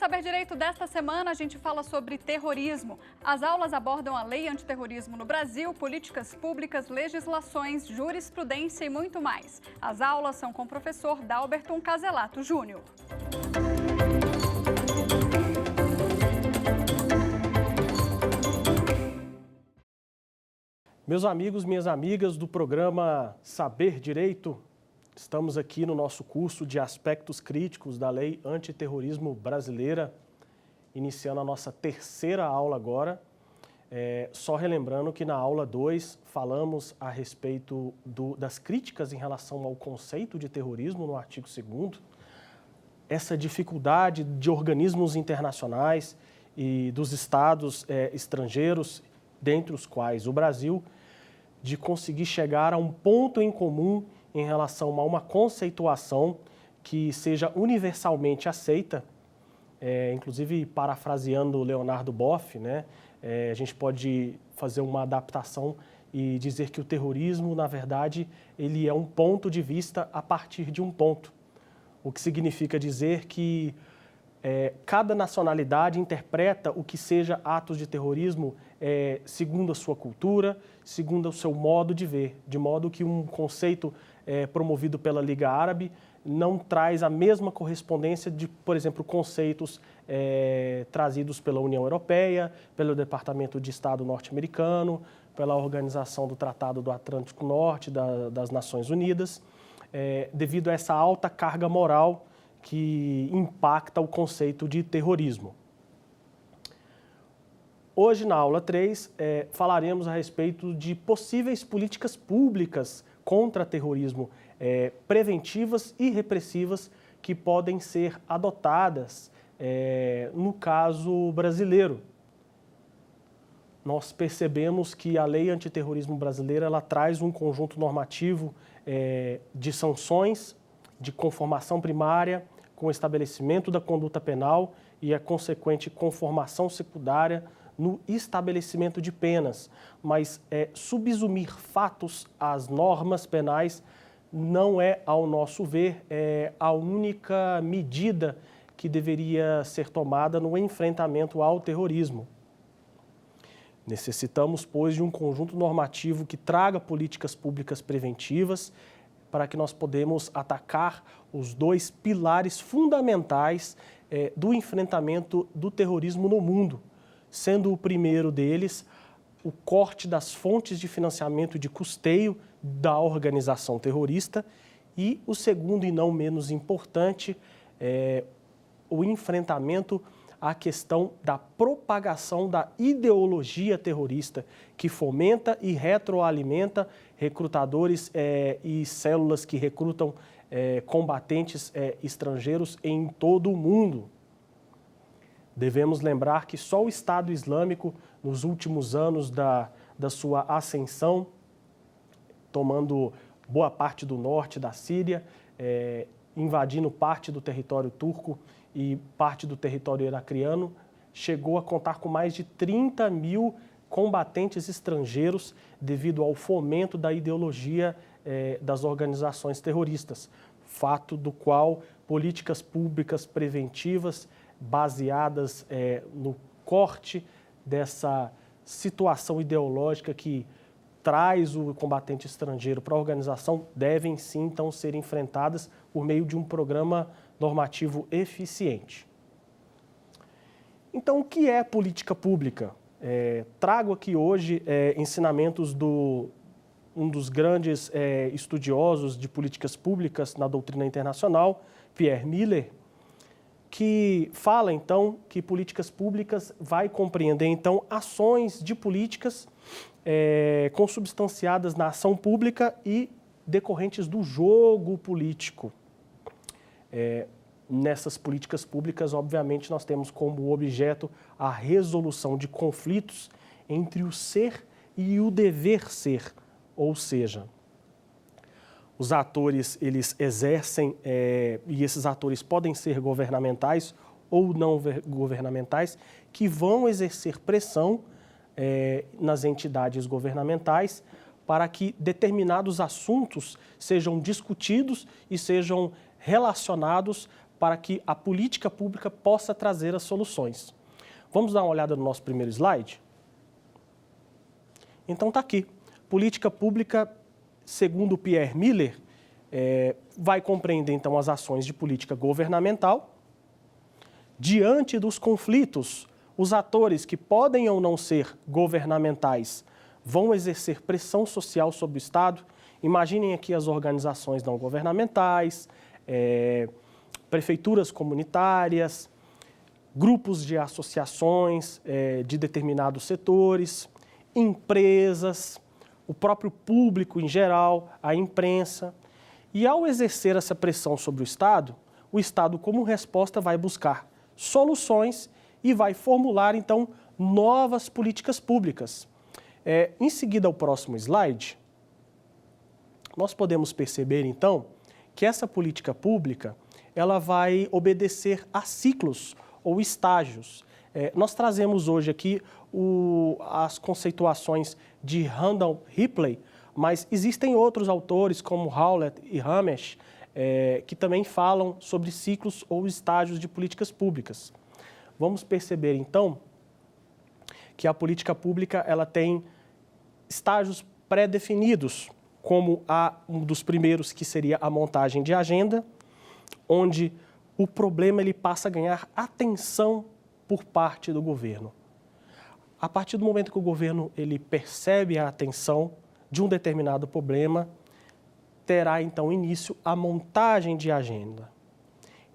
Saber Direito desta semana, a gente fala sobre terrorismo. As aulas abordam a lei antiterrorismo no Brasil, políticas públicas, legislações, jurisprudência e muito mais. As aulas são com o professor Dalberton Caselato Júnior. Meus amigos, minhas amigas do programa Saber Direito, estamos aqui no nosso curso de Aspectos Críticos da Lei Antiterrorismo Brasileira, iniciando a nossa terceira aula agora. Só relembrando que na aula 2 falamos a respeito das críticas em relação ao conceito de terrorismo no artigo 2º, essa dificuldade de organismos internacionais e dos estados estrangeiros, dentre os quais o Brasil, de conseguir chegar a um ponto em comum em relação a uma conceituação que seja universalmente aceita, inclusive parafraseando Leonardo Boff, né, a gente pode fazer uma adaptação e dizer que o terrorismo, na verdade, ele é um ponto de vista a partir de um ponto, o que significa dizer que cada nacionalidade interpreta o que seja atos de terrorismo segundo a sua cultura, segundo o seu modo de ver, de modo que um conceito promovido pela Liga Árabe não traz a mesma correspondência de, por exemplo, conceitos trazidos pela União Europeia, pelo Departamento de Estado norte-americano, pela Organização do Tratado do Atlântico Norte, das Nações Unidas, devido a essa alta carga moral que impacta o conceito de terrorismo. Hoje, na aula 3, falaremos a respeito de possíveis políticas públicas contra terrorismo, preventivas e repressivas, que podem ser adotadas no caso brasileiro. Nós percebemos que a Lei Antiterrorismo Brasileira ela traz um conjunto normativo de sanções, de conformação primária, com o estabelecimento da conduta penal e a consequente conformação secundária no estabelecimento de penas. Mas subsumir fatos às normas penais não é, ao nosso ver, a única medida que deveria ser tomada no enfrentamento ao terrorismo. Necessitamos, pois, de um conjunto normativo que traga políticas públicas preventivas para que nós podemos atacar os dois pilares fundamentais do enfrentamento do terrorismo no mundo, sendo o primeiro deles o corte das fontes de financiamento e de custeio da organização terrorista e o segundo, e não menos importante, o enfrentamento à questão da propagação da ideologia terrorista que fomenta e retroalimenta recrutadores e células que recrutam combatentes estrangeiros em todo o mundo. Devemos lembrar que só o Estado Islâmico, nos últimos anos da sua ascensão, tomando boa parte do norte da Síria, invadindo parte do território turco e parte do território iraquiano, chegou a contar com mais de 30 mil combatentes estrangeiros devido ao fomento da ideologia das organizações terroristas, fato do qual políticas públicas preventivas baseadas no corte dessa situação ideológica que traz o combatente estrangeiro para a organização devem sim então ser enfrentadas por meio de um programa normativo eficiente. Então, o que é política pública? Trago aqui hoje ensinamentos um dos grandes estudiosos de políticas públicas na doutrina internacional, Pierre Miller, que fala então que políticas públicas vai compreender então ações de políticas consubstanciadas na ação pública e decorrentes do jogo político. Nessas políticas públicas, obviamente, nós temos como objeto a resolução de conflitos entre o ser e o dever ser, ou seja, os atores, eles exercem, e esses atores podem ser governamentais ou não governamentais, que vão exercer pressão nas entidades governamentais para que determinados assuntos sejam discutidos e sejam relacionados para que a política pública possa trazer as soluções. Vamos dar uma olhada no nosso primeiro slide? Então está aqui. Política pública, segundo Pierre Miller, vai compreender então as ações de política governamental. Diante dos conflitos, os atores que podem ou não ser governamentais vão exercer pressão social sobre o Estado. Imaginem aqui as organizações não governamentais, prefeituras comunitárias, grupos de associações de determinados setores, empresas, o próprio público em geral, a imprensa. E ao exercer essa pressão sobre o Estado, como resposta, vai buscar soluções e vai formular, então, novas políticas públicas. Em seguida, ao próximo slide, nós podemos perceber, então, que essa política pública ela vai obedecer a ciclos ou estágios. Nós trazemos hoje aqui as conceituações de Randall Ripley, mas existem outros autores, como Howlett e Ramesh, que também falam sobre ciclos ou estágios de políticas públicas. Vamos perceber, então, que a política pública ela tem estágios pré-definidos, como um dos primeiros, que seria a montagem de agenda, onde o problema ele passa a ganhar atenção por parte do governo. A partir do momento que o governo ele percebe a atenção de um determinado problema, terá então início a montagem de agenda.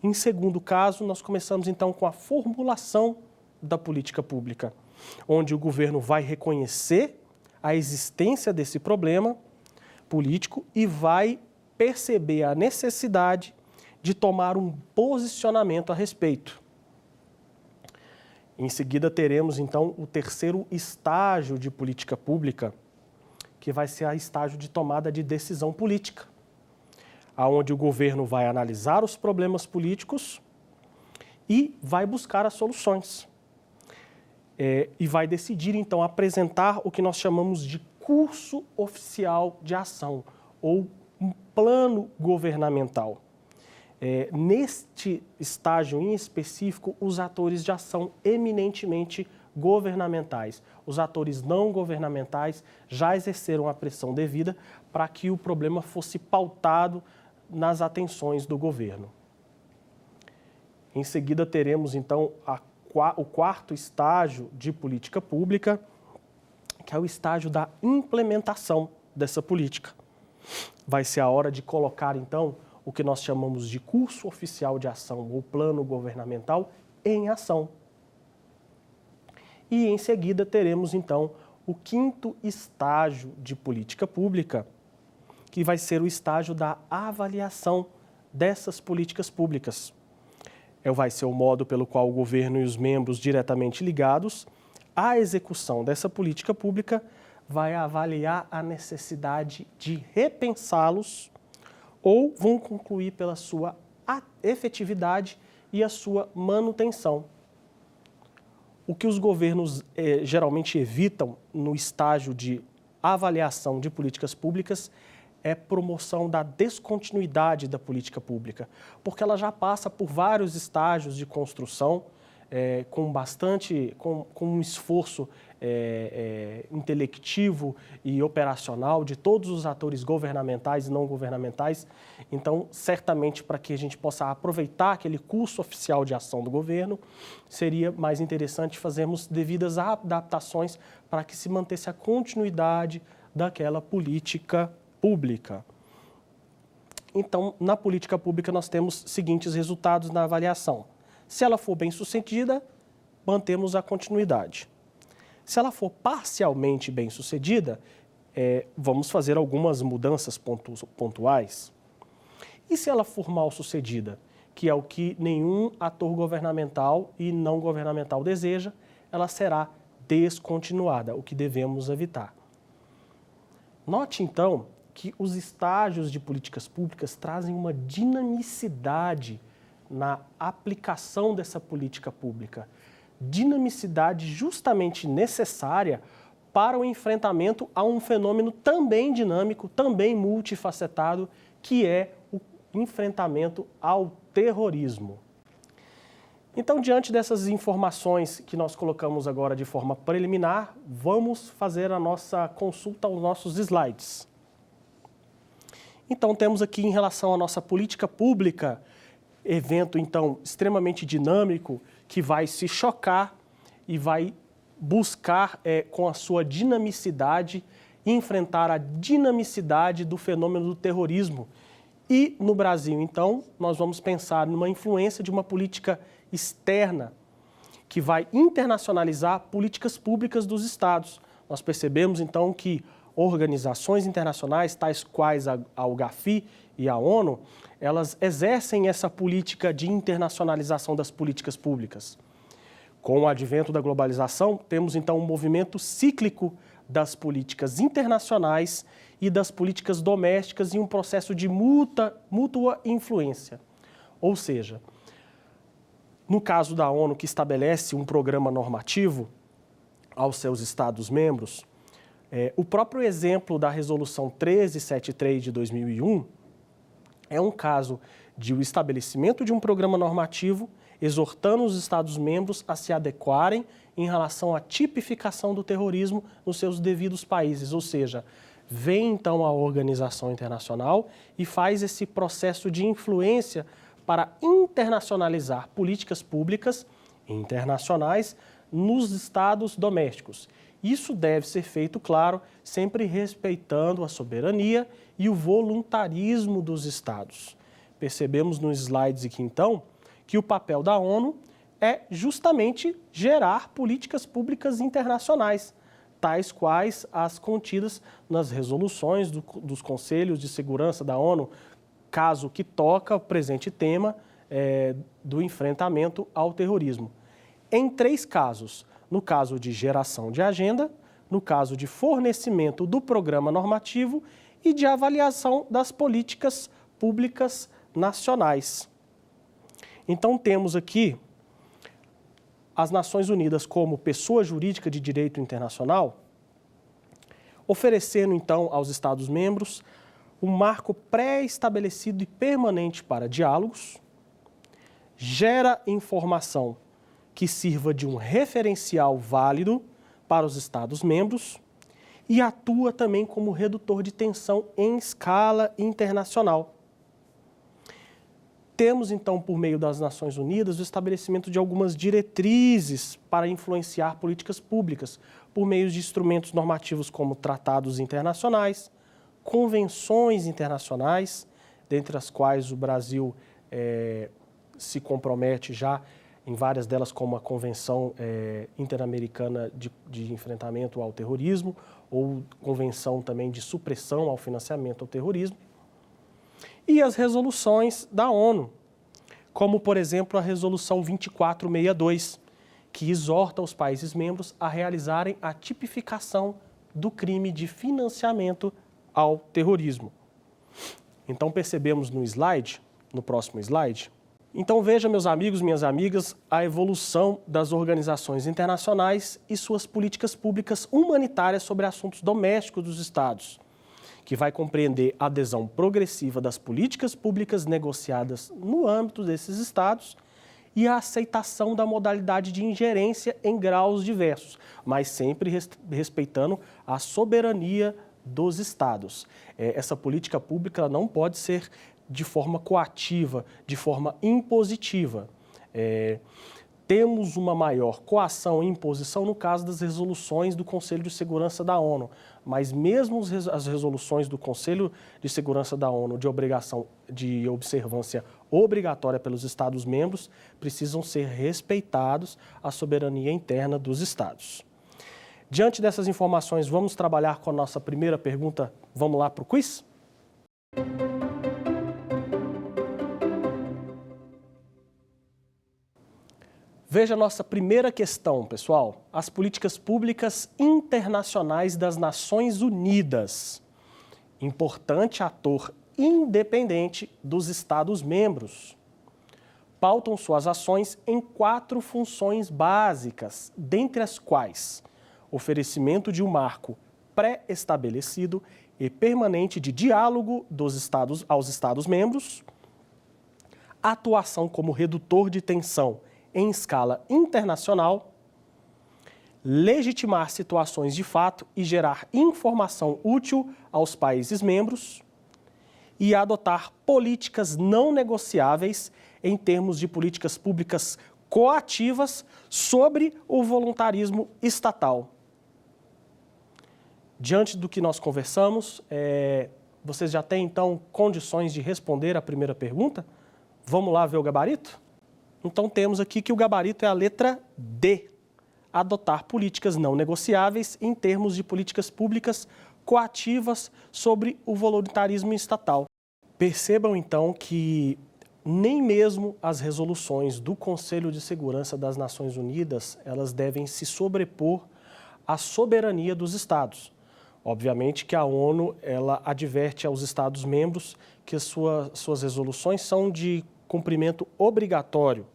Em segundo caso, nós começamos então com a formulação da política pública, onde o governo vai reconhecer a existência desse problema político e vai perceber a necessidade de tomar um posicionamento a respeito. Em seguida, teremos então o terceiro estágio de política pública, que vai ser o estágio de tomada de decisão política, onde o governo vai analisar os problemas políticos e vai buscar as soluções. E vai decidir, então, apresentar o que nós chamamos de curso oficial de ação, ou um plano governamental. Neste estágio em específico, os atores de ação eminentemente governamentais, os atores não governamentais já exerceram a pressão devida para que o problema fosse pautado nas atenções do governo. Em seguida, teremos então o quarto estágio de política pública, que é o estágio da implementação dessa política. Vai ser a hora de colocar, então, o que nós chamamos de curso oficial de ação ou plano governamental em ação. E, em seguida, teremos, então, o quinto estágio de política pública, que vai ser o estágio da avaliação dessas políticas públicas. Vai ser o modo pelo qual o governo e os membros diretamente ligados à execução dessa política pública vai avaliar a necessidade de repensá-los ou vão concluir pela sua efetividade e a sua manutenção. O que os governos geralmente evitam no estágio de avaliação de políticas públicas é promoção da descontinuidade da política pública, porque ela já passa por vários estágios de construção, com um esforço intelectivo e operacional de todos os atores governamentais e não governamentais. Então, certamente, para que a gente possa aproveitar aquele curso oficial de ação do governo, seria mais interessante fazermos devidas adaptações para que se mantesse a continuidade daquela política pública. Então, na política pública, nós temos os seguintes resultados na avaliação. Se ela for bem sucedida, mantemos a continuidade. Se ela for parcialmente bem sucedida, vamos fazer algumas mudanças pontuais. E se ela for mal sucedida, que é o que nenhum ator governamental e não governamental deseja, ela será descontinuada, o que devemos evitar. Note, então, que os estágios de políticas públicas trazem uma dinamicidade na aplicação dessa política pública. Dinamicidade justamente necessária para o enfrentamento a um fenômeno também dinâmico, também multifacetado, que é enfrentamento ao terrorismo. Então, diante dessas informações que nós colocamos agora de forma preliminar, vamos fazer a nossa consulta aos nossos slides. Então, temos aqui em relação à nossa política pública, evento, então, extremamente dinâmico, que vai se chocar e vai buscar, com a sua dinamicidade, enfrentar a dinamicidade do fenômeno do terrorismo. E, no Brasil, então, nós vamos pensar numa influência de uma política externa que vai internacionalizar políticas públicas dos estados. Nós percebemos, então, que organizações internacionais, tais quais a UGAFI e a ONU, elas exercem essa política de internacionalização das políticas públicas. Com o advento da globalização, temos, então, um movimento cíclico das políticas internacionais e das políticas domésticas em um processo de mútua influência. Ou seja, no caso da ONU, que estabelece um programa normativo aos seus Estados-membros, o próprio exemplo da Resolução 1373 de 2001 é um caso de o estabelecimento de um programa normativo exortando os Estados-membros a se adequarem em relação à tipificação do terrorismo nos seus devidos países, ou seja, vem então a organização internacional e faz esse processo de influência para internacionalizar políticas públicas internacionais nos estados domésticos. Isso deve ser feito, claro, sempre respeitando a soberania e o voluntarismo dos estados. Percebemos nos slides aqui, então, que o papel da ONU é justamente gerar políticas públicas internacionais, tais quais as contidas nas resoluções dos Conselhos de Segurança da ONU, caso que toca o presente tema do enfrentamento ao terrorismo. Em 3 casos, no caso de geração de agenda, no caso de fornecimento do programa normativo e de avaliação das políticas públicas nacionais. Então, temos aqui as Nações Unidas como pessoa jurídica de direito internacional, oferecendo, então, aos Estados-membros um marco pré-estabelecido e permanente para diálogos, gera informação que sirva de um referencial válido para os Estados-membros e atua também como redutor de tensão em escala internacional. Temos, então, por meio das Nações Unidas, o estabelecimento de algumas diretrizes para influenciar políticas públicas, por meio de instrumentos normativos como tratados internacionais, convenções internacionais, dentre as quais o Brasil se compromete já em várias delas, como a Convenção Interamericana de Enfrentamento ao Terrorismo, ou Convenção também de Supressão ao Financiamento ao Terrorismo, e as resoluções da ONU, como, por exemplo, a Resolução 2462, que exorta os países membros a realizarem a tipificação do crime de financiamento ao terrorismo. Então, percebemos no próximo slide. Então, veja, meus amigos, minhas amigas, a evolução das organizações internacionais e suas políticas públicas humanitárias sobre assuntos domésticos dos Estados, que vai compreender a adesão progressiva das políticas públicas negociadas no âmbito desses Estados e a aceitação da modalidade de ingerência em graus diversos, mas sempre respeitando a soberania dos Estados. Essa política pública não pode ser de forma coativa, de forma impositiva. Temos uma maior coação e imposição no caso das resoluções do Conselho de Segurança da ONU, mas mesmo as resoluções do Conselho de Segurança da ONU de obrigação de observância obrigatória pelos Estados-membros precisam ser respeitados a soberania interna dos Estados. Diante dessas informações, vamos trabalhar com a nossa primeira pergunta. Vamos lá para o quiz? Veja a nossa primeira questão, pessoal. As políticas públicas internacionais das Nações Unidas. Importante ator independente dos Estados-membros. Pautam suas ações em 4 funções básicas, dentre as quais oferecimento de um marco pré-estabelecido e permanente de diálogo aos Estados-membros, atuação como redutor de tensão em escala internacional, legitimar situações de fato e gerar informação útil aos países membros e adotar políticas não negociáveis em termos de políticas públicas coativas sobre o voluntarismo estatal. Diante do que nós conversamos, vocês já têm, então, condições de responder a primeira pergunta? Vamos lá ver o gabarito? Então, temos aqui que o gabarito é a letra D. Adotar políticas não negociáveis em termos de políticas públicas coativas sobre o voluntarismo estatal. Percebam, então, que nem mesmo as resoluções do Conselho de Segurança das Nações Unidas, elas devem se sobrepor à soberania dos Estados. Obviamente que a ONU, ela adverte aos Estados-membros que suas resoluções são de cumprimento obrigatório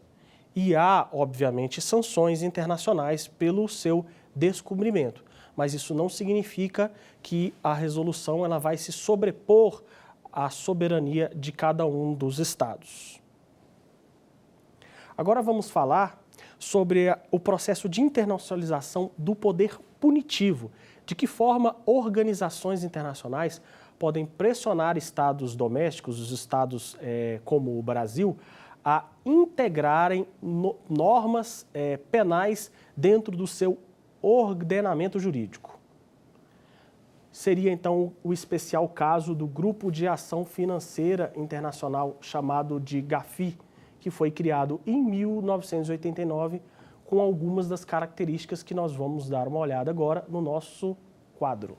e há, obviamente, sanções internacionais pelo seu descumprimento. Mas isso não significa que a resolução ela vai se sobrepor à soberania de cada um dos Estados. Agora vamos falar sobre o processo de internacionalização do poder punitivo. De que forma organizações internacionais podem pressionar estados domésticos, os estados como o Brasil, a integrarem normas penais dentro do seu ordenamento jurídico. Seria, então, o especial caso do Grupo de Ação Financeira Internacional, chamado de GAFI, que foi criado em 1989, com algumas das características que nós vamos dar uma olhada agora no nosso quadro.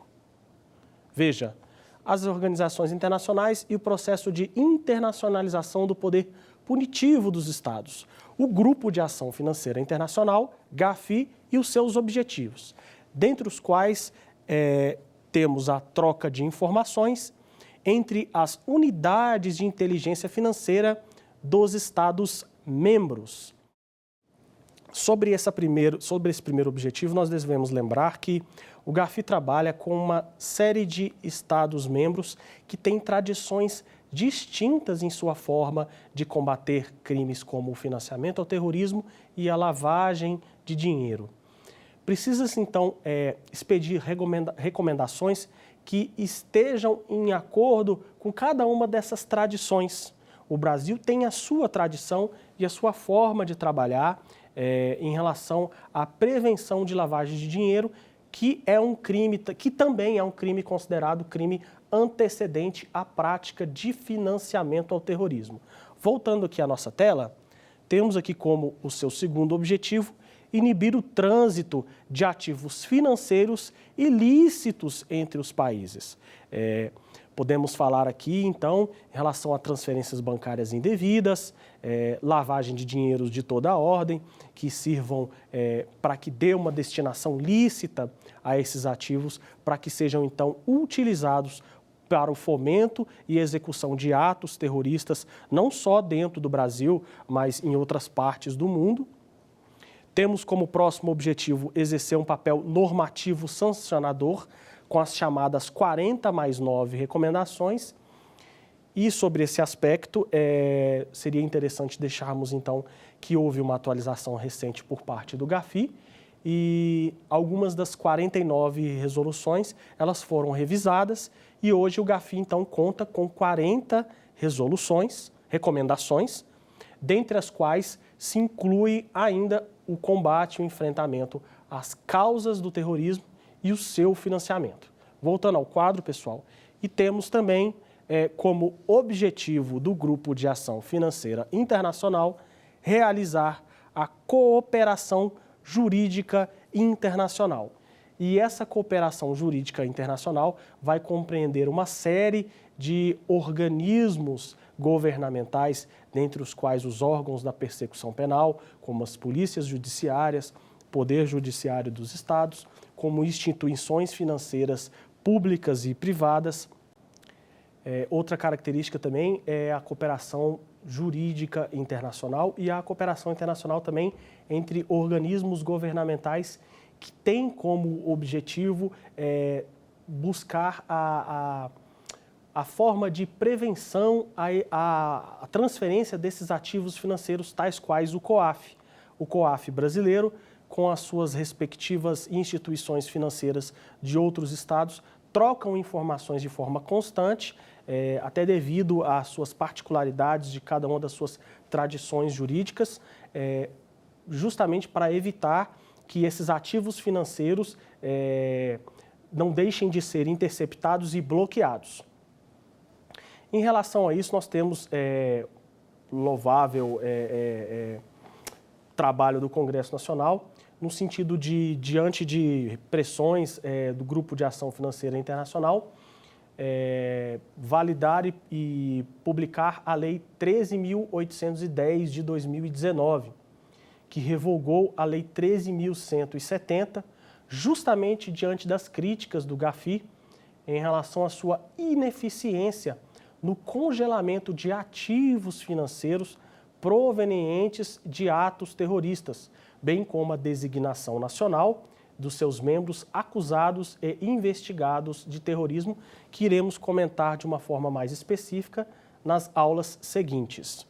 Veja, as organizações internacionais e o processo de internacionalização do poder punitivo dos Estados. O Grupo de Ação Financeira Internacional, GAFI, e os seus objetivos, dentre os quais temos a troca de informações entre as unidades de inteligência financeira dos Estados-membros. Sobre esse primeiro objetivo, nós devemos lembrar que o GAFI trabalha com uma série de Estados-membros que têm tradições distintas em sua forma de combater crimes como o financiamento ao terrorismo e a lavagem de dinheiro. Precisa-se, então, expedir recomendações que estejam em acordo com cada uma dessas tradições. O Brasil tem a sua tradição e a sua forma de trabalhar em relação à prevenção de lavagem de dinheiro, que é um crime, que também é um crime considerado crime antecedente à prática de financiamento ao terrorismo. Voltando aqui à nossa tela, temos aqui como o seu segundo objetivo inibir o trânsito de ativos financeiros ilícitos entre os países. Podemos falar aqui, então, em relação a transferências bancárias indevidas, lavagem de dinheiros de toda a ordem, que sirvam para que dê uma destinação lícita a esses ativos, para que sejam, então, utilizados para o fomento e execução de atos terroristas, não só dentro do Brasil, mas em outras partes do mundo. Temos como próximo objetivo exercer um papel normativo sancionador, com as chamadas 40+9 recomendações. E sobre esse aspecto, seria interessante deixarmos, então, que houve uma atualização recente por parte do GAFI e algumas das 49 resoluções, elas foram revisadas e hoje o GAFI, então, conta com 40 recomendações, dentre as quais se inclui ainda o combate, o enfrentamento às causas do terrorismo e o seu financiamento. Voltando ao quadro, pessoal, e temos também como objetivo do Grupo de Ação Financeira Internacional realizar a cooperação jurídica internacional. E essa cooperação jurídica internacional vai compreender uma série de organismos governamentais, dentre os quais os órgãos da persecução penal, como as polícias judiciárias, Poder Judiciário dos Estados, como instituições financeiras públicas e privadas. Outra característica também é a cooperação jurídica internacional e a cooperação internacional também entre organismos governamentais que têm como objetivo buscar a a forma de prevenção à transferência desses ativos financeiros, tais quais o COAF brasileiro, com as suas respectivas instituições financeiras de outros estados, trocam informações de forma constante, até devido às suas particularidades de cada uma das suas tradições jurídicas, justamente para evitar que esses ativos financeiros não deixem de ser interceptados e bloqueados. Em relação a isso, nós temos louvável trabalho do Congresso Nacional, no sentido de, diante de pressões do Grupo de Ação Financeira Internacional, validar e publicar a Lei 13.810 de 2019, que revogou a Lei 13.170, justamente diante das críticas do GAFI em relação à sua ineficiência no congelamento de ativos financeiros provenientes de atos terroristas, bem como a designação nacional dos seus membros acusados e investigados de terrorismo, que iremos comentar de uma forma mais específica nas aulas seguintes.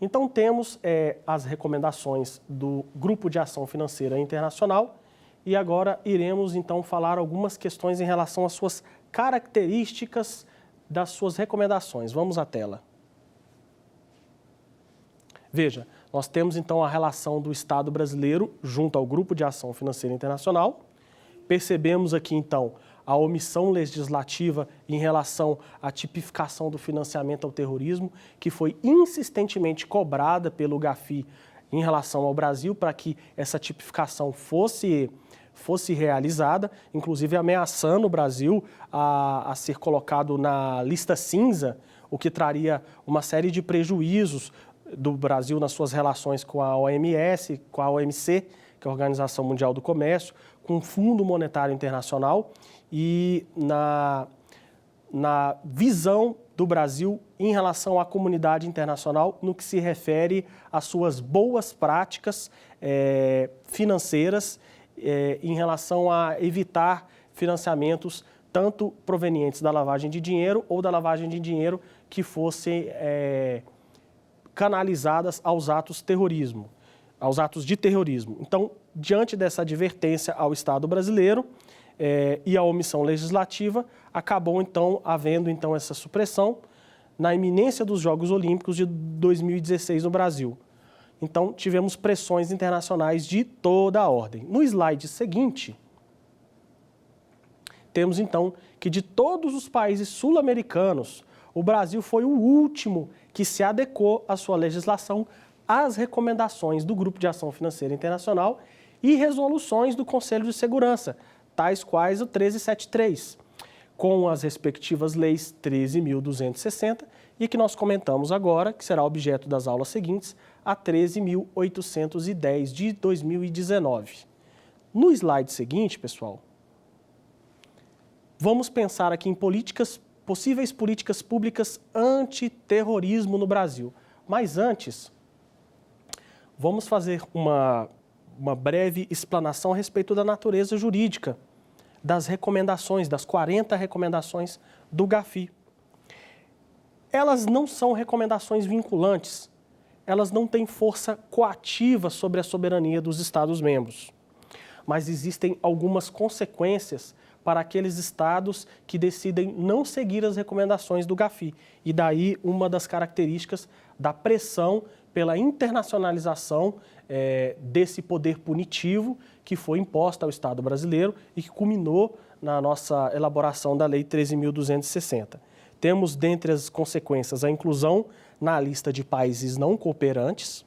Então, temos as recomendações do Grupo de Ação Financeira Internacional e agora iremos, então, falar algumas questões em relação às suas características das suas recomendações. Vamos à tela. Veja, nós temos então a relação do Estado brasileiro junto ao Grupo de Ação Financeira Internacional. Percebemos aqui então a omissão legislativa em relação à tipificação do financiamento ao terrorismo, que foi insistentemente cobrada pelo GAFI em relação ao Brasil para que essa tipificação fosse realizada, inclusive ameaçando o Brasil a ser colocado na lista cinza, o que traria uma série de prejuízos do Brasil nas suas relações com a OMS, com a OMC, que é a Organização Mundial do Comércio, com o Fundo Monetário Internacional e na visão do Brasil em relação à comunidade internacional no que se refere às suas boas práticas financeiras em relação a evitar financiamentos tanto provenientes da lavagem de dinheiro ou da lavagem de dinheiro que fossem canalizadas aos atos de terrorismo. Então, diante dessa advertência ao Estado brasileiro e à omissão legislativa, acabou então havendo então essa supressão na iminência dos Jogos Olímpicos de 2016 no Brasil. Então, tivemos pressões internacionais de toda a ordem. No slide seguinte, temos então que de todos os países sul-americanos, o Brasil foi o último que se adequou à sua legislação às recomendações do Grupo de Ação Financeira Internacional e resoluções do Conselho de Segurança, tais quais o 1373, com as respectivas leis 13.260 e que nós comentamos agora, que será objeto das aulas seguintes, a 13.810 de 2019. No slide seguinte, pessoal, vamos pensar aqui em possíveis políticas públicas antiterrorismo no Brasil. Mas antes, vamos fazer uma breve explanação a respeito da natureza jurídica das recomendações, das 40 recomendações do GAFI. Elas não são recomendações vinculantes, elas não têm força coativa sobre a soberania dos Estados-membros, mas existem algumas consequências para aqueles estados que decidem não seguir as recomendações do GAFI. E daí uma das características da pressão pela internacionalização desse poder punitivo que foi imposta ao Estado brasileiro e que culminou na nossa elaboração da Lei 13.260. Temos, dentre as consequências, a inclusão na lista de países não cooperantes.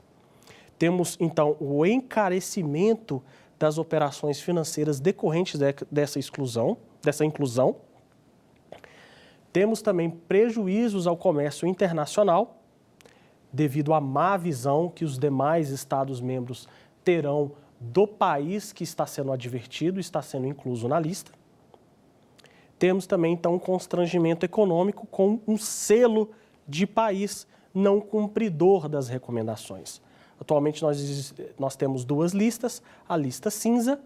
Temos, então, o encarecimento das operações financeiras decorrentes dessa inclusão. Temos também prejuízos ao comércio internacional, devido à má visão que os demais Estados-membros terão do país que está sendo advertido, está sendo incluso na lista. Temos também, então, um constrangimento econômico com um selo de país não cumpridor das recomendações. Atualmente nós temos duas listas, a lista cinza,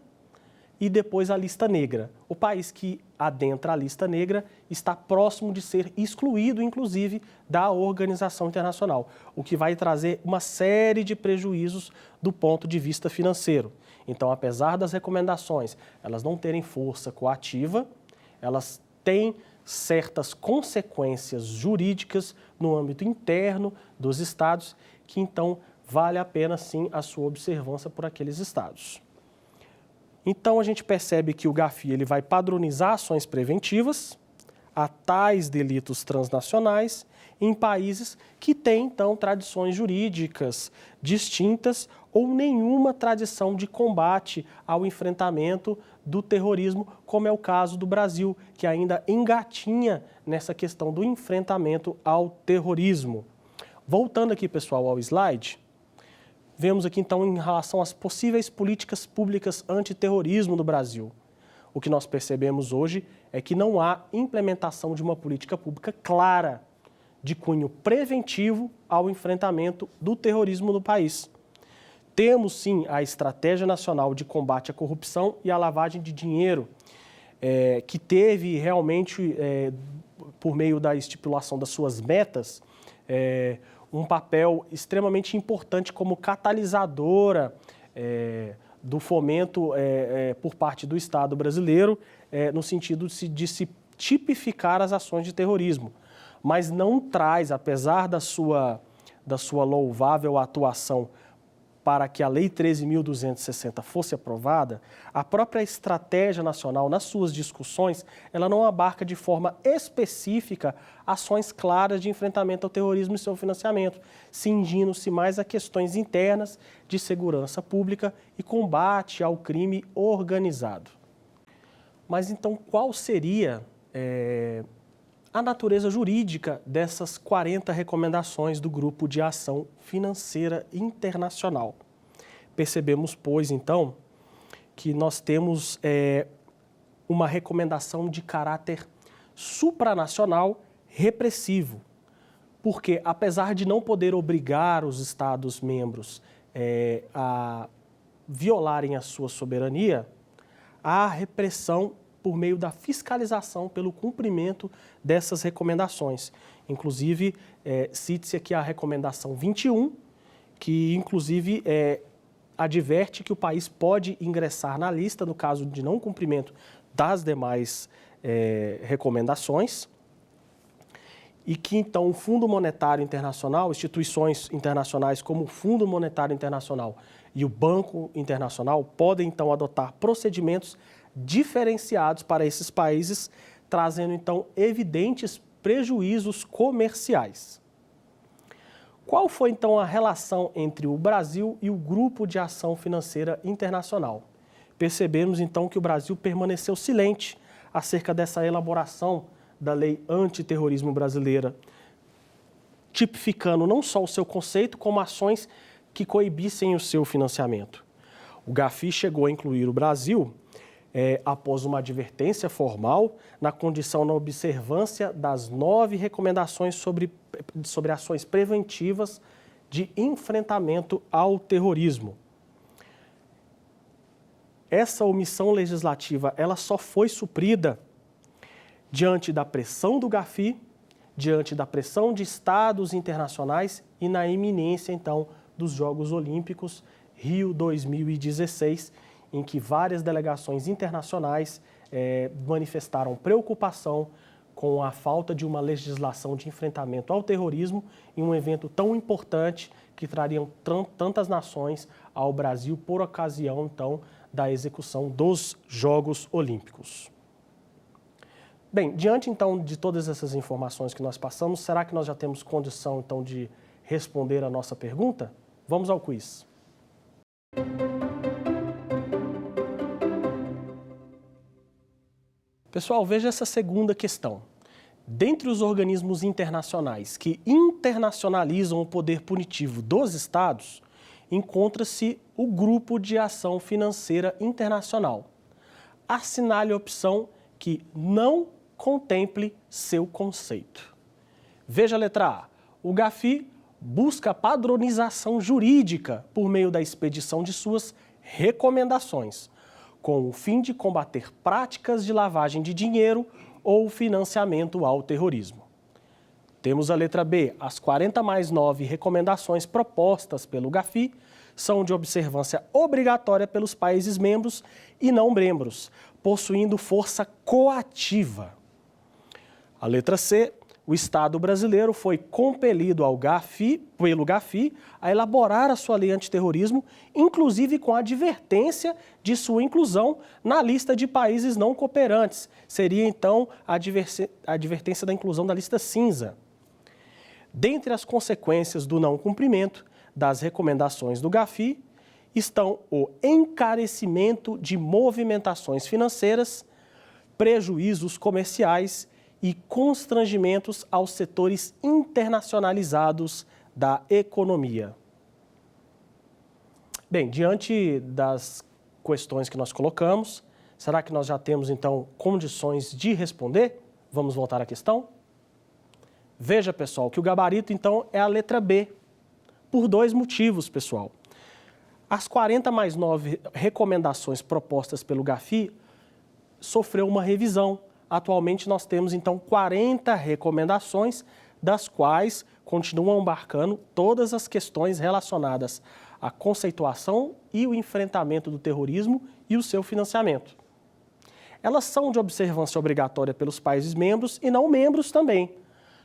e depois a lista negra. O país que adentra a lista negra está próximo de ser excluído, inclusive, da organização internacional, o que vai trazer uma série de prejuízos do ponto de vista financeiro. Então, apesar das recomendações elas não terem força coativa, elas têm certas consequências jurídicas no âmbito interno dos estados, que então vale a pena sim a sua observância por aqueles estados. Então a gente percebe que o GAFI ele vai padronizar ações preventivas a tais delitos transnacionais em países que têm então tradições jurídicas distintas ou nenhuma tradição de combate ao enfrentamento do terrorismo, como é o caso do Brasil, que ainda engatinha nessa questão do enfrentamento ao terrorismo. Voltando aqui, pessoal, ao slide, vemos aqui então em relação às possíveis políticas públicas antiterrorismo no Brasil. O que nós percebemos hoje é que não há implementação de uma política pública clara de cunho preventivo ao enfrentamento do terrorismo no país. Temos, sim, a Estratégia Nacional de Combate à Corrupção e à Lavagem de Dinheiro, que teve realmente, por meio da estipulação das suas metas, um papel extremamente importante como catalisadora do fomento por parte do Estado brasileiro, no sentido de se tipificar as ações de terrorismo. Mas não traz, apesar da sua louvável atuação para que a Lei 13.260 fosse aprovada, a própria estratégia nacional, nas suas discussões, ela não abarca de forma específica ações claras de enfrentamento ao terrorismo e seu financiamento, cingindo-se mais a questões internas de segurança pública e combate ao crime organizado. Mas então, qual seria a natureza jurídica dessas 40 recomendações do Grupo de Ação Financeira Internacional? Percebemos, pois, então, que nós temos uma recomendação de caráter supranacional repressivo, porque, apesar de não poder obrigar os Estados-membros a violarem a sua soberania, há repressão por meio da fiscalização pelo cumprimento dessas recomendações. Inclusive, cite-se aqui a recomendação 21, que inclusive adverte que o país pode ingressar na lista no caso de não cumprimento das demais recomendações, e que então o Fundo Monetário Internacional, instituições internacionais como o Fundo Monetário Internacional e o Banco Internacional podem então adotar procedimentos diferenciados para esses países, trazendo então evidentes prejuízos comerciais. Qual foi então a relação entre o Brasil e o Grupo de Ação Financeira Internacional? Percebemos então que o Brasil permaneceu silente acerca dessa elaboração da Lei Antiterrorismo brasileira, tipificando não só o seu conceito, como ações que coibissem o seu financiamento. O GAFI chegou a incluir o Brasil após uma advertência formal, na condição da observância das 9 recomendações sobre ações preventivas de enfrentamento ao terrorismo. Essa omissão legislativa ela só foi suprida diante da pressão do GAFI, diante da pressão de estados internacionais e na iminência, então, dos Jogos Olímpicos Rio 2016, em que várias delegações internacionais manifestaram preocupação com a falta de uma legislação de enfrentamento ao terrorismo em um evento tão importante que trariam tantas nações ao Brasil por ocasião, então, da execução dos Jogos Olímpicos. Bem, diante, então, de todas essas informações que nós passamos, será que nós já temos condição, então, de responder a nossa pergunta? Vamos ao quiz. Pessoal, veja essa segunda questão. Dentre os organismos internacionais que internacionalizam o poder punitivo dos Estados, encontra-se o Grupo de Ação Financeira Internacional. Assinale a opção que não contemple seu conceito. Veja a letra A. O GAFI busca padronização jurídica por meio da expedição de suas recomendações. com o fim de combater práticas de lavagem de dinheiro ou financiamento ao terrorismo. Temos a letra B. As 40 mais 9 recomendações propostas pelo GAFI são de observância obrigatória pelos países membros e não membros, possuindo força coativa. A letra C. O Estado brasileiro foi compelido pelo GAFI a elaborar a sua lei antiterrorismo, inclusive com a advertência de sua inclusão na lista de países não cooperantes. Seria, então, a advertência da inclusão da lista cinza. Dentre as consequências do não cumprimento das recomendações do GAFI estão o encarecimento de movimentações financeiras, prejuízos comerciais e constrangimentos aos setores internacionalizados da economia. Bem, diante das questões que nós colocamos, será que nós já temos, então, condições de responder? Vamos voltar à questão? Veja, pessoal, que o gabarito, então, é a letra B, por 2 motivos, pessoal. As 40 mais 9 recomendações propostas pelo GAFI sofreu uma revisão. Atualmente, nós temos, então, 40 recomendações, das quais continuam abarcando todas as questões relacionadas à conceituação e o enfrentamento do terrorismo e o seu financiamento. Elas são de observância obrigatória pelos países membros e não membros também.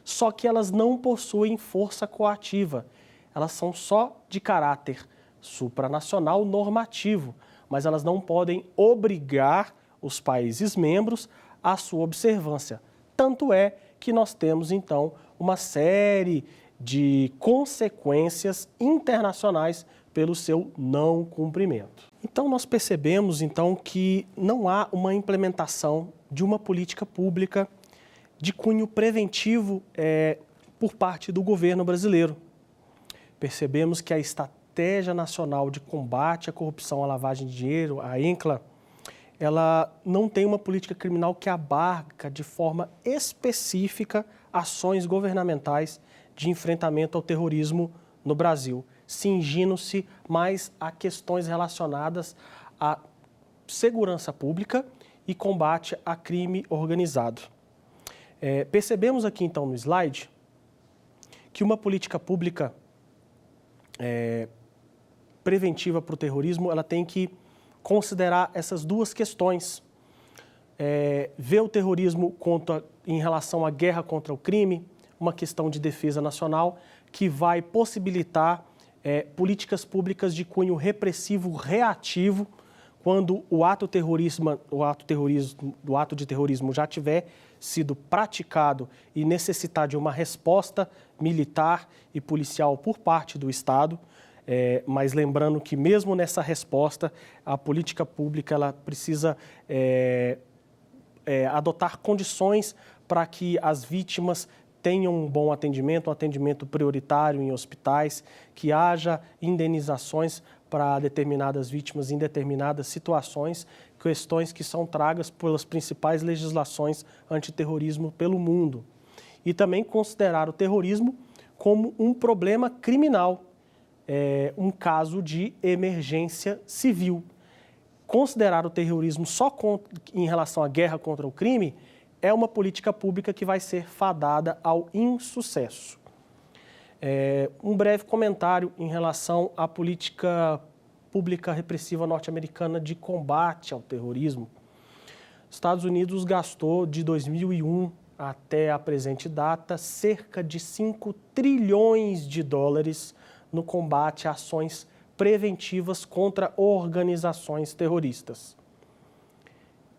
Só que elas não possuem força coativa. Elas são só de caráter supranacional normativo, mas elas não podem obrigar os países membros à sua observância. Tanto é que nós temos, então, uma série de consequências internacionais pelo seu não cumprimento. Então, nós percebemos, então, que não há uma implementação de uma política pública de cunho preventivo por parte do governo brasileiro. Percebemos que a Estratégia Nacional de Combate à Corrupção e à Lavagem de Dinheiro, a ENCLA, ela não tem uma política criminal que abarca de forma específica ações governamentais de enfrentamento ao terrorismo no Brasil, cingindo-se mais a questões relacionadas à segurança pública e combate a crime organizado. Percebemos aqui, então, no slide, que uma política pública preventiva para o terrorismo, ela tem que considerar essas 2 questões. Ver o terrorismo em relação à guerra contra o crime, uma questão de defesa nacional, que vai possibilitar políticas públicas de cunho repressivo reativo, quando o ato de terrorismo já tiver sido praticado e necessitar de uma resposta militar e policial por parte do Estado, mas lembrando que mesmo nessa resposta, a política pública ela precisa adotar condições para que as vítimas tenham um bom atendimento, um atendimento prioritário em hospitais, que haja indenizações para determinadas vítimas em determinadas situações, questões que são tragas pelas principais legislações antiterrorismo pelo mundo. E também considerar o terrorismo como um problema criminal, um caso de emergência civil. Considerar o terrorismo só em relação à guerra contra o crime é uma política pública que vai ser fadada ao insucesso. Um breve comentário em relação à política pública repressiva norte-americana de combate ao terrorismo. Os Estados Unidos gastou de 2001 até a presente data cerca de 5 trilhões de dólares no combate a ações preventivas contra organizações terroristas.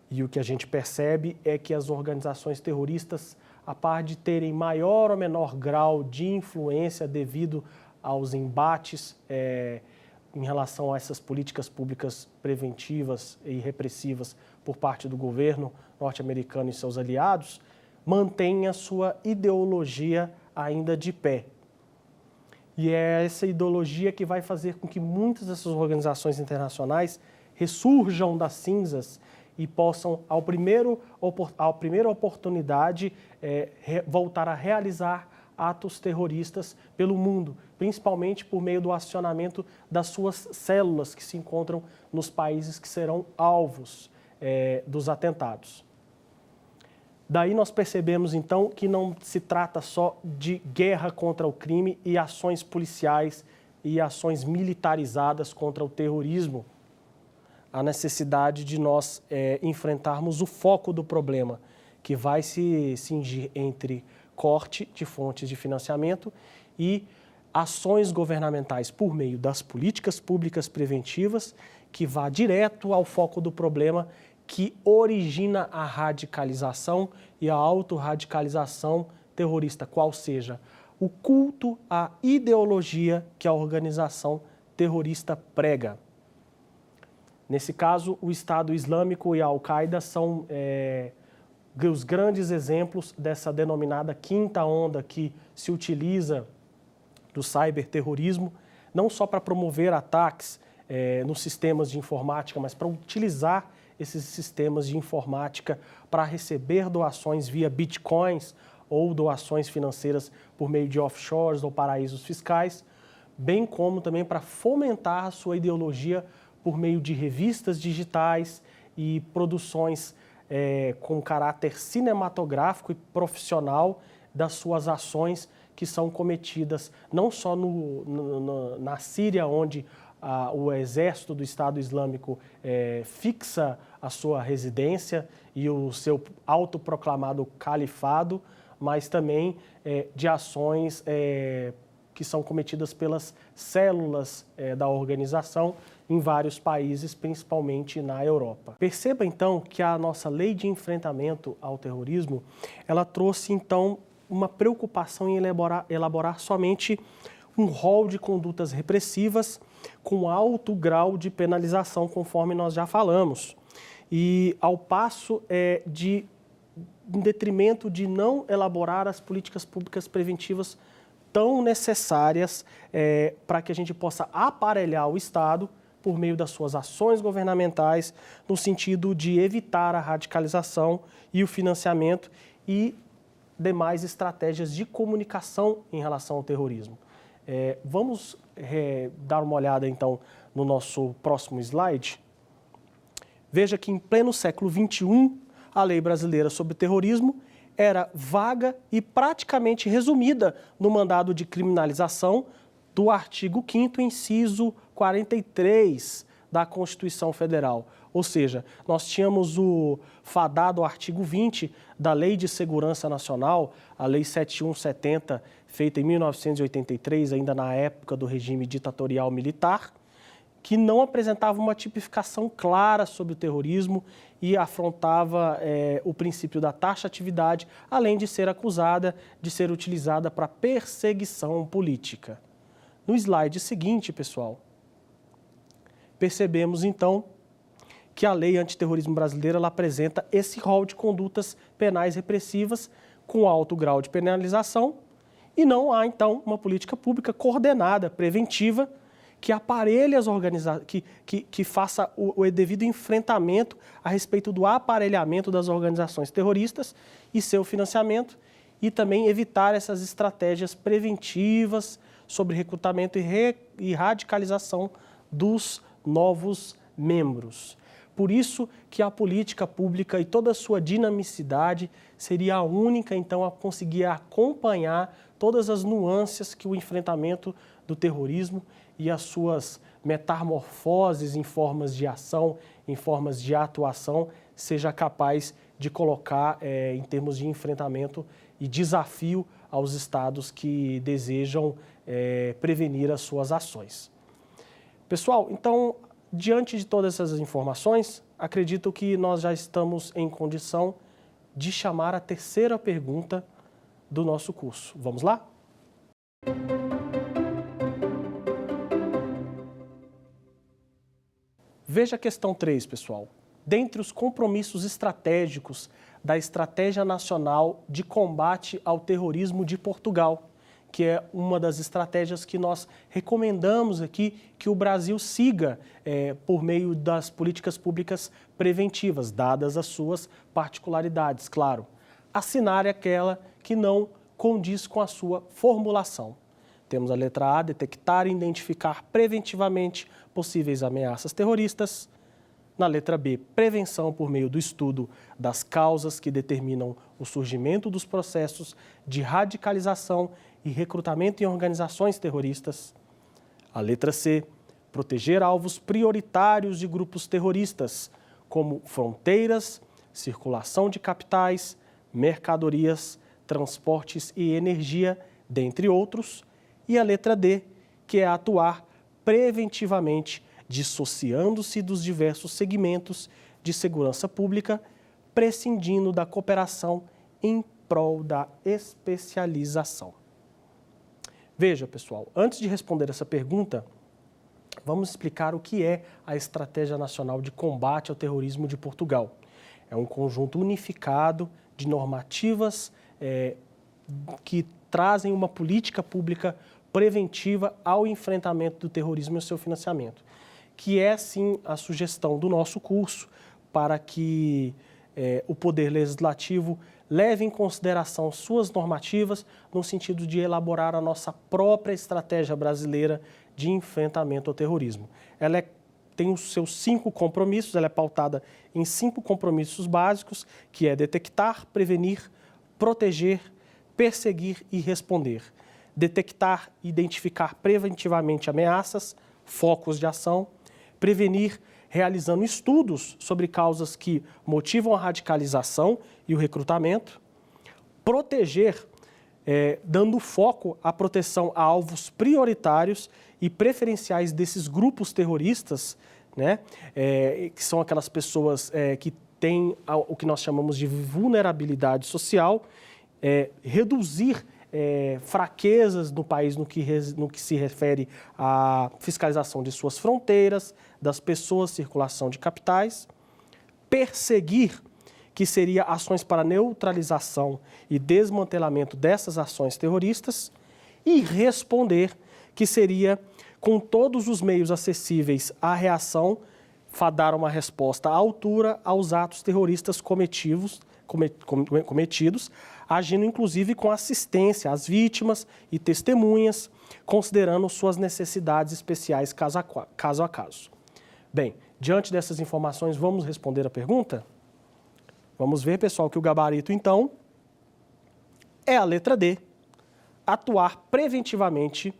E o que a gente percebe é que as organizações terroristas, a par de terem maior ou menor grau de influência devido aos embates em relação a essas políticas públicas preventivas e repressivas por parte do governo norte-americano e seus aliados, mantêm a sua ideologia ainda de pé. E é essa ideologia que vai fazer com que muitas dessas organizações internacionais ressurjam das cinzas e possam, à primeira oportunidade, voltar a realizar atos terroristas pelo mundo, principalmente por meio do acionamento das suas células que se encontram nos países que serão alvos dos atentados. Daí nós percebemos, então, que não se trata só de guerra contra o crime e ações policiais e ações militarizadas contra o terrorismo. A necessidade de nós enfrentarmos o foco do problema, que vai se cingir entre corte de fontes de financiamento e ações governamentais por meio das políticas públicas preventivas, que vá direto ao foco do problema, que origina a radicalização e a autorradicalização terrorista, qual seja o culto à ideologia que a organização terrorista prega. Nesse caso, o Estado Islâmico e a Al-Qaeda são os grandes exemplos dessa denominada quinta onda que se utiliza do cyberterrorismo, não só para promover ataques nos sistemas de informática, mas para utilizar esses sistemas de informática para receber doações via bitcoins ou doações financeiras por meio de offshores ou paraísos fiscais, bem como também para fomentar a sua ideologia por meio de revistas digitais e produções com caráter cinematográfico e profissional das suas ações que são cometidas não só na Síria, onde o exército do Estado Islâmico fixa a sua residência e o seu autoproclamado califado, mas também de ações que são cometidas pelas células da organização em vários países, principalmente na Europa. Perceba, então, que a nossa lei de enfrentamento ao terrorismo, ela trouxe, então, uma preocupação em elaborar somente um rol de condutas repressivas com alto grau de penalização, conforme nós já falamos. E ao passo em detrimento de não elaborar as políticas públicas preventivas tão necessárias para que a gente possa aparelhar o Estado por meio das suas ações governamentais, no sentido de evitar a radicalização e o financiamento e demais estratégias de comunicação em relação ao terrorismo. Vamos dar uma olhada, então, no nosso próximo slide. Veja que, em pleno século XXI, a lei brasileira sobre terrorismo era vaga e praticamente resumida no mandado de criminalização do artigo 5º, inciso 43 da Constituição Federal. Ou seja, nós tínhamos o fadado artigo 20 da Lei de Segurança Nacional, a Lei 7170, feita em 1983, ainda na época do regime ditatorial militar, que não apresentava uma tipificação clara sobre o terrorismo e afrontava o princípio da taxatividade, além de ser acusada de ser utilizada para perseguição política. No slide seguinte, pessoal, percebemos então que a lei antiterrorismo brasileira ela apresenta esse rol de condutas penais repressivas com alto grau de penalização e não há então uma política pública coordenada, preventiva, que aparelhe as organizações, que faça o devido enfrentamento a respeito do aparelhamento das organizações terroristas e seu financiamento e também evitar essas estratégias preventivas sobre recrutamento e radicalização dos novos membros. Por isso que a política pública e toda a sua dinamicidade seria a única, então, a conseguir acompanhar todas as nuances que o enfrentamento do terrorismo e as suas metamorfoses em formas de ação, em formas de atuação, seja capaz de colocar em termos de enfrentamento e desafio aos estados que desejam prevenir as suas ações. Pessoal, então, diante de todas essas informações, acredito que nós já estamos em condição de chamar a terceira pergunta do nosso curso. Vamos lá? Veja a questão 3, pessoal. Dentre os compromissos estratégicos da Estratégia Nacional de Combate ao Terrorismo de Portugal, que é uma das estratégias que nós recomendamos aqui que o Brasil siga por meio das políticas públicas preventivas, dadas as suas particularidades, claro. Assinar é aquela que não condiz com a sua formulação. Temos a letra A, detectar e identificar preventivamente possíveis ameaças terroristas. Na letra B, prevenção por meio do estudo das causas que determinam o surgimento dos processos de radicalização e recrutamento em organizações terroristas. A letra C, proteger alvos prioritários de grupos terroristas, como fronteiras, circulação de capitais, mercadorias, transportes e energia, dentre outros. E a letra D, que é atuar preventivamente, dissociando-se dos diversos segmentos de segurança pública, prescindindo da cooperação em prol da especialização. Veja, pessoal, antes de responder essa pergunta, vamos explicar o que é a Estratégia Nacional de Combate ao Terrorismo de Portugal. É um conjunto unificado de normativas que trazem uma política pública preventiva ao enfrentamento do terrorismo e ao seu financiamento, que é, sim, a sugestão do nosso curso para que o Poder Legislativo leve em consideração suas normativas no sentido de elaborar a nossa própria estratégia brasileira de enfrentamento ao terrorismo. Ela tem os seus 5 compromissos, ela é pautada em 5 compromissos básicos, que é detectar, prevenir, proteger, perseguir e responder. Detectar e identificar preventivamente ameaças, focos de ação, prevenir realizando estudos sobre causas que motivam a radicalização e o recrutamento, proteger, dando foco à proteção a alvos prioritários e preferenciais desses grupos terroristas, né, que são aquelas pessoas que têm o que nós chamamos de vulnerabilidade social, reduzir fraquezas no país no que se refere à fiscalização de suas fronteiras, das pessoas, circulação de capitais, perseguir, que seria ações para neutralização e desmantelamento dessas ações terroristas, e responder, que seria, com todos os meios acessíveis à reação, dar uma resposta à altura aos atos terroristas cometidos, agindo inclusive com assistência às vítimas e testemunhas, considerando suas necessidades especiais caso a caso. Bem, diante dessas informações, vamos responder a pergunta? Vamos ver, pessoal, que o gabarito, então, é a letra D, atuar preventivamente,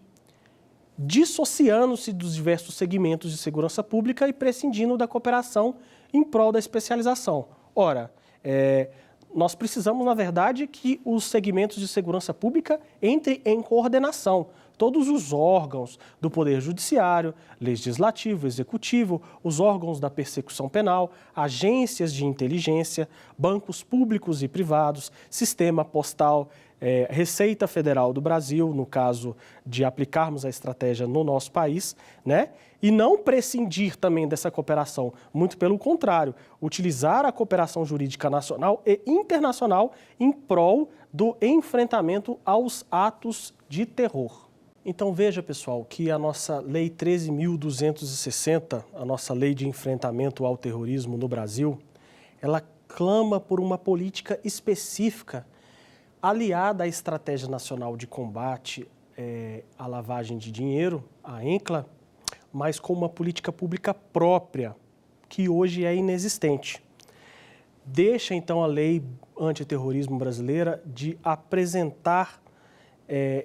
dissociando-se dos diversos segmentos de segurança pública e prescindindo da cooperação em prol da especialização. Ora, nós precisamos, na verdade, que os segmentos de segurança pública entrem em coordenação. Todos os órgãos do Poder Judiciário, Legislativo, Executivo, os órgãos da persecução penal, agências de inteligência, bancos públicos e privados, sistema postal, Receita Federal do Brasil, no caso de aplicarmos a estratégia no nosso país, né? E não prescindir também dessa cooperação, muito pelo contrário, utilizar a cooperação jurídica nacional e internacional em prol do enfrentamento aos atos de terror. Então veja, pessoal, que a nossa Lei 13.260, a nossa Lei de Enfrentamento ao Terrorismo no Brasil, ela clama por uma política específica aliada à Estratégia Nacional de Combate à Lavagem de Dinheiro, a ENCLA, mas com uma política pública própria, que hoje é inexistente. Deixa, então, a Lei Antiterrorismo Brasileira de apresentar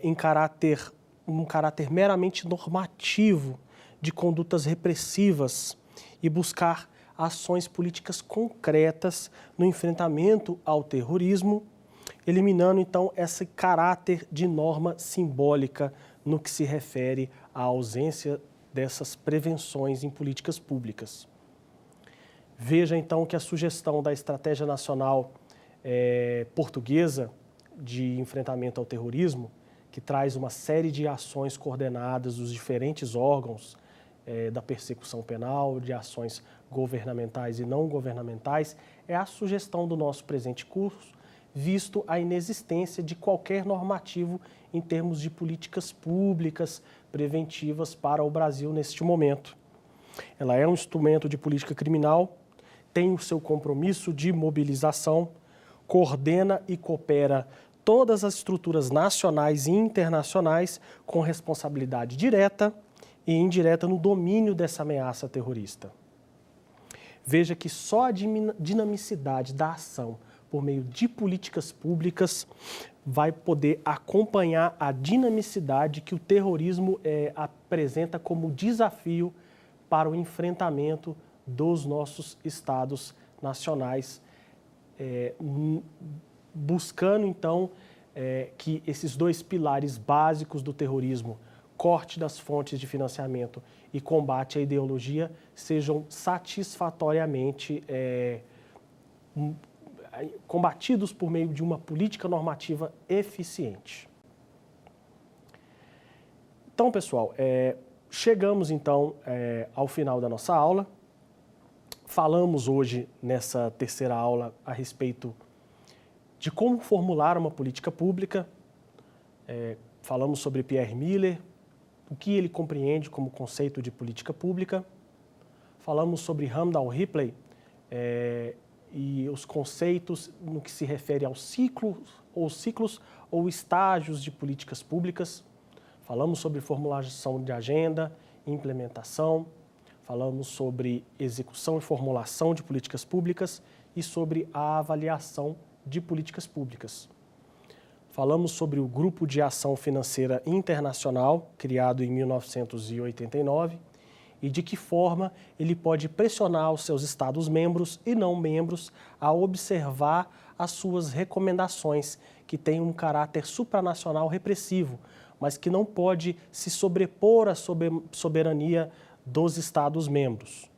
um caráter meramente normativo de condutas repressivas e buscar ações políticas concretas no enfrentamento ao terrorismo, eliminando, então, esse caráter de norma simbólica no que se refere à ausência dessas prevenções em políticas públicas. Veja, então, que a sugestão da Estratégia Nacional Portuguesa de Enfrentamento ao Terrorismo, que traz uma série de ações coordenadas dos diferentes órgãos da persecução penal, de ações governamentais e não governamentais, é a sugestão do nosso presente curso, visto a inexistência de qualquer normativo em termos de políticas públicas preventivas para o Brasil neste momento. Ela é um instrumento de política criminal, tem o seu compromisso de mobilização, coordena e coopera todas as estruturas nacionais e internacionais com responsabilidade direta e indireta no domínio dessa ameaça terrorista. Veja que só a dinamicidade da ação por meio de políticas públicas vai poder acompanhar a dinamicidade que o terrorismo apresenta como desafio para o enfrentamento dos nossos estados nacionais, buscando então que esses dois pilares básicos do terrorismo, corte das fontes de financiamento e combate à ideologia, sejam satisfatoriamente combatidos por meio de uma política normativa eficiente. Então, pessoal, chegamos então ao final da nossa aula. Falamos hoje, nessa terceira aula, a respeito de como formular uma política pública. Falamos sobre Pierre Miller, o que ele compreende como conceito de política pública. Falamos sobre Randall Ripley e os conceitos no que se refere aos ciclos ou estágios de políticas públicas. Falamos sobre formulação de agenda, implementação. Falamos sobre execução e formulação de políticas públicas e sobre a avaliação de políticas públicas. Falamos sobre o Grupo de Ação Financeira Internacional, criado em 1989, e de que forma ele pode pressionar os seus Estados-membros e não-membros a observar as suas recomendações, que têm um caráter supranacional repressivo, mas que não pode se sobrepor à soberania dos Estados-membros.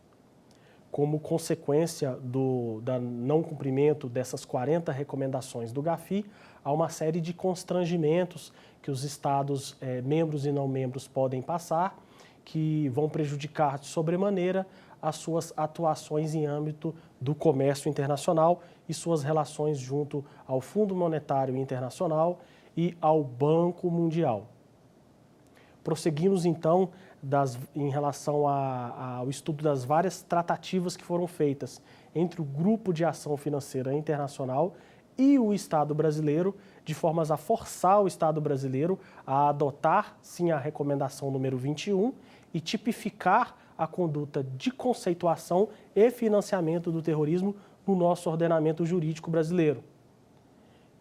Como consequência do não cumprimento dessas 40 recomendações do GAFI, há uma série de constrangimentos que os Estados membros e não-membros podem passar, que vão prejudicar de sobremaneira as suas atuações em âmbito do comércio internacional e suas relações junto ao Fundo Monetário Internacional e ao Banco Mundial. Prosseguimos, então, em relação ao estudo das várias tratativas que foram feitas entre o Grupo de Ação Financeira Internacional e o Estado brasileiro, de formas a forçar o Estado brasileiro a adotar, sim, a recomendação número 21 e tipificar a conduta de conceituação e financiamento do terrorismo no nosso ordenamento jurídico brasileiro.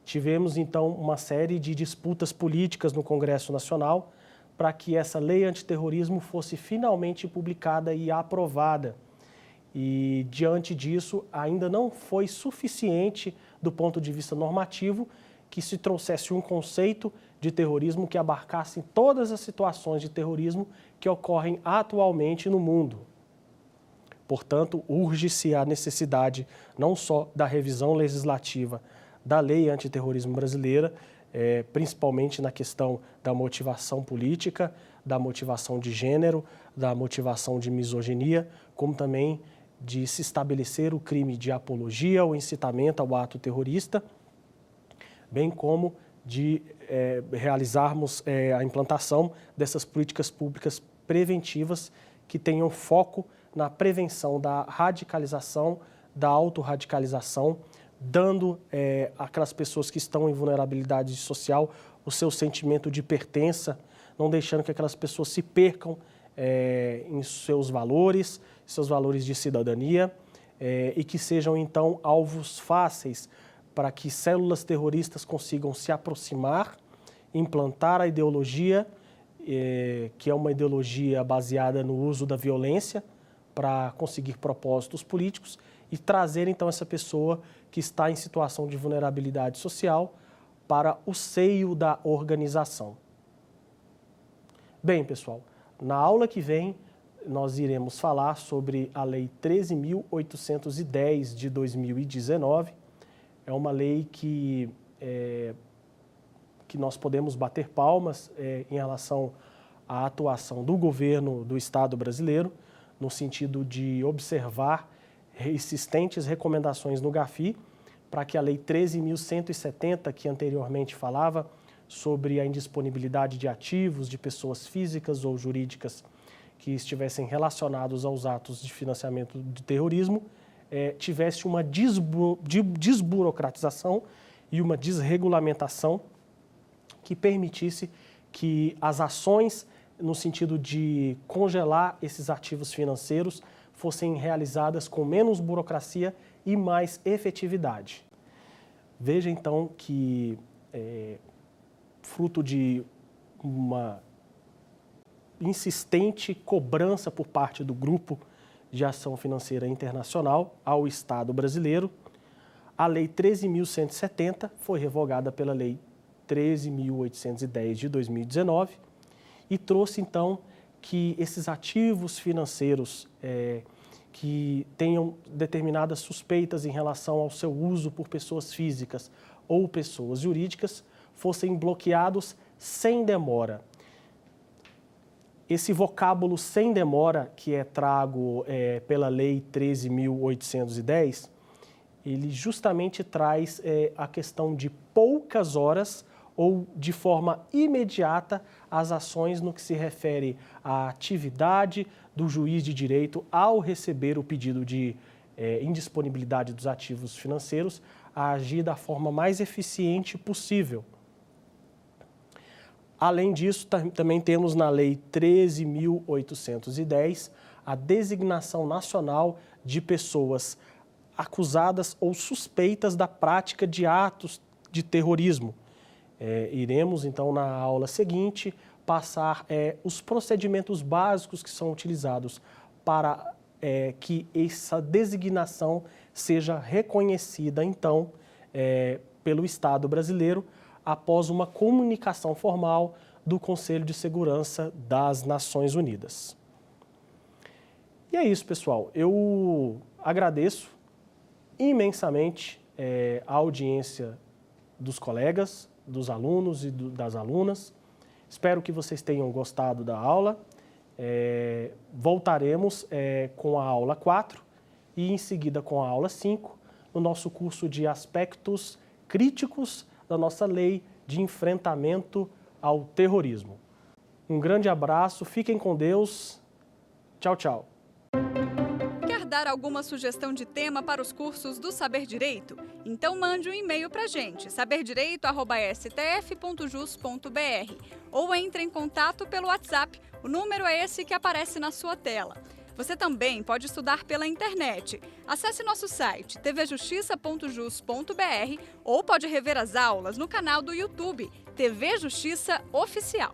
Tivemos, então, uma série de disputas políticas no Congresso Nacional para que essa lei antiterrorismo fosse finalmente publicada e aprovada. E, diante disso, ainda não foi suficiente, do ponto de vista normativo, que se trouxesse um conceito de terrorismo que abarcasse todas as situações de terrorismo que ocorrem atualmente no mundo. Portanto, urge-se a necessidade não só da revisão legislativa da lei antiterrorismo brasileira, principalmente na questão da motivação política, da motivação de gênero, da motivação de misoginia, como também de se estabelecer o crime de apologia ou incitamento ao ato terrorista, bem como de realizarmos a implantação dessas políticas públicas preventivas que tenham foco na prevenção da radicalização, da autorradicalização, dando àquelas pessoas que estão em vulnerabilidade social o seu sentimento de pertença, não deixando que aquelas pessoas se percam em seus valores de cidadania, e que sejam, então, alvos fáceis para que células terroristas consigam se aproximar, implantar a ideologia, que é uma ideologia baseada no uso da violência para conseguir propósitos políticos, e trazer, então, essa pessoa que está em situação de vulnerabilidade social para o seio da organização. Bem, pessoal, na aula que vem nós iremos falar sobre a Lei 13.810 de 2019. É uma lei que nós podemos bater palmas em relação à atuação do governo do Estado brasileiro, no sentido de observar insistentes recomendações no GAFI para que a Lei 13.170, que anteriormente falava sobre a indisponibilidade de ativos de pessoas físicas ou jurídicas que estivessem relacionados aos atos de financiamento de terrorismo, tivesse uma desburocratização e uma desregulamentação que permitisse que as ações no sentido de congelar esses ativos financeiros fossem realizadas com menos burocracia e mais efetividade. Veja então que, fruto de uma insistente cobrança por parte do Grupo de Ação Financeira Internacional ao Estado brasileiro, a Lei 13.170 foi revogada pela Lei 13.810 de 2019 e trouxe então que esses ativos financeiros que tenham determinadas suspeitas em relação ao seu uso por pessoas físicas ou pessoas jurídicas fossem bloqueados sem demora. Esse vocábulo sem demora que é trago pela Lei 13.810, ele justamente traz a questão de poucas horas ou de forma imediata as ações no que se refere à atividade do juiz de direito ao receber o pedido de indisponibilidade dos ativos financeiros, a agir da forma mais eficiente possível. Além disso, também temos na Lei 13.810 a designação nacional de pessoas acusadas ou suspeitas da prática de atos de terrorismo. Iremos, então, na aula seguinte, passar os procedimentos básicos que são utilizados para que essa designação seja reconhecida, então, pelo Estado brasileiro, após uma comunicação formal do Conselho de Segurança das Nações Unidas. E é isso, pessoal. Eu agradeço imensamente a audiência dos colegas, dos alunos e das alunas. Espero que vocês tenham gostado da aula. Voltaremos com a aula 4 e em seguida com a aula 5, no nosso curso de aspectos críticos da nossa lei de enfrentamento ao terrorismo. Um grande abraço, fiquem com Deus. Tchau, tchau. Quer dar alguma sugestão de tema para os cursos do Saber Direito? Então mande um e-mail para a gente, saberdireito@stf.jus.br, ou entre em contato pelo WhatsApp. O número é esse que aparece na sua tela. Você também pode estudar pela internet. Acesse nosso site tvjustiça.jus.br ou pode rever as aulas no canal do YouTube TV Justiça Oficial.